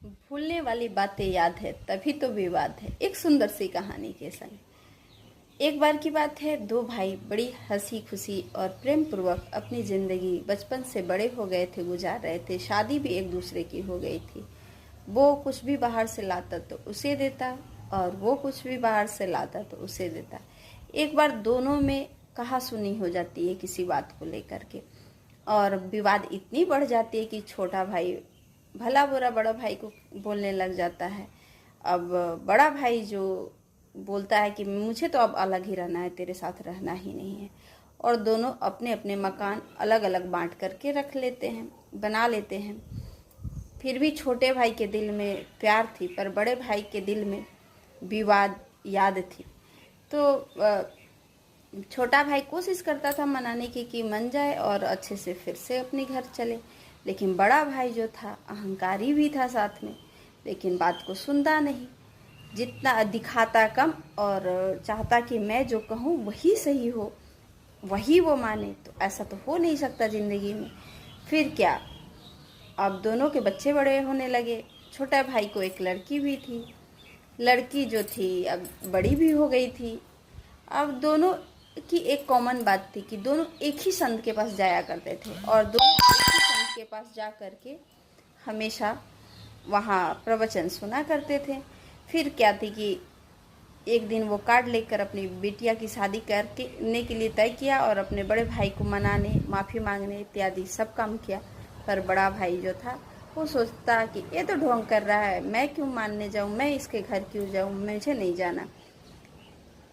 भूलने वाली बातें याद है तभी तो विवाद है, एक सुंदर सी कहानी के संग। एक बार की बात है, दो भाई बड़ी हंसी खुशी और प्रेम पूर्वक अपनी जिंदगी बचपन से बड़े हो गए थे, गुजार रहे थे। शादी भी एक दूसरे की हो गई थी। वो कुछ भी बाहर से लाता तो उसे देता और वो कुछ भी बाहर से लाता तो उसे देता। एक बार दोनों में कहा सुनी हो जाती है किसी बात को लेकर के, और विवाद इतनी बढ़ जाती है कि छोटा भाई भला बुरा बड़ा भाई को बोलने लग जाता है। अब बड़ा भाई जो बोलता है कि मुझे तो अब अलग ही रहना है, तेरे साथ रहना ही नहीं है। और दोनों अपने अपने मकान अलग अलग बांट करके रख लेते हैं, बना लेते हैं। फिर भी छोटे भाई के दिल में प्यार थी, पर बड़े भाई के दिल में विवाद याद थी। तो छोटा भाई कोशिश करता था मनाने की कि मन जाए और अच्छे से फिर से अपने घर चले, लेकिन बड़ा भाई जो था अहंकारी भी था साथ में, लेकिन बात को सुनता नहीं। जितना दिखाता कम और चाहता कि मैं जो कहूँ वही सही हो, वही वो माने। तो ऐसा तो हो नहीं सकता ज़िंदगी में। फिर क्या, अब दोनों के बच्चे बड़े होने लगे। छोटा भाई को एक लड़की भी थी। लड़की जो थी अब बड़ी भी हो गई थी। अब दोनों की एक कॉमन बात थी कि दोनों एक ही संत के पास जाया करते थे और दोनों एक ही संत के पास जा करके हमेशा वहाँ प्रवचन सुना करते थे। फिर क्या थी कि एक दिन वो कार्ड लेकर अपनी बिटिया की शादी करने के लिए तय किया और अपने बड़े भाई को मनाने, माफ़ी मांगने इत्यादि सब काम किया। पर बड़ा भाई जो था वो सोचता कि ये तो ढोंग कर रहा है, मैं क्यों मानने जाऊँ, मैं इसके घर क्यों जाऊँ, मुझे नहीं जाना।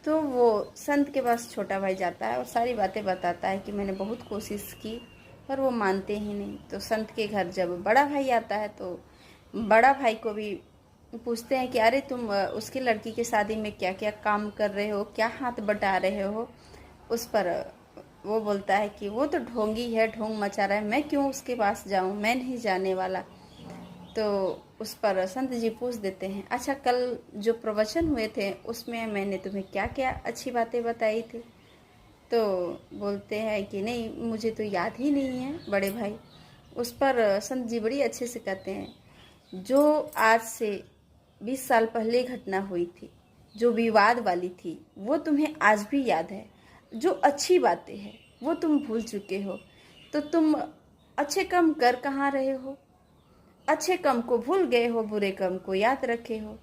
तो वो संत के पास छोटा भाई जाता है और सारी बातें बताता है कि मैंने बहुत कोशिश की पर वो मानते ही नहीं। तो संत के घर जब बड़ा भाई आता है तो बड़ा भाई को भी पूछते हैं कि अरे तुम उसकी लड़की की शादी में क्या क्या काम कर रहे हो, क्या हाथ बटा रहे हो। उस पर वो बोलता है कि वो तो ढोंगी है, ढोंग मचा रहा है, मैं क्यों उसके पास जाऊं, मैं नहीं जाने वाला। तो उस पर संत जी पूछ देते हैं, अच्छा कल जो प्रवचन हुए थे उसमें मैंने तुम्हें क्या क्या अच्छी बातें बताई थी। तो बोलते हैं कि नहीं, मुझे तो याद ही नहीं है बड़े भाई। उस पर संत जी बड़ी अच्छे से कहते हैं, जो आज से 20 साल पहले घटना हुई थी, जो विवाद वाली थी, वो तुम्हें आज भी याद है। जो अच्छी बातें हैं वो तुम भूल चुके हो। तो तुम अच्छे काम कर कहाँ रहे हो, अच्छे काम को भूल गए हो, बुरे काम को याद रखे हो।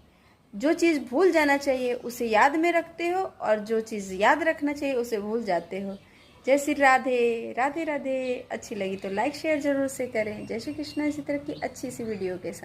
जो चीज़ भूल जाना चाहिए उसे याद में रखते हो और जो चीज़ याद रखना चाहिए उसे भूल जाते हो। जय श्री राधे राधे राधे। अच्छी लगी तो लाइक शेयर जरूर से करें। जय श्री कृष्ण। इसी तरह की अच्छी सी वीडियो के साथ।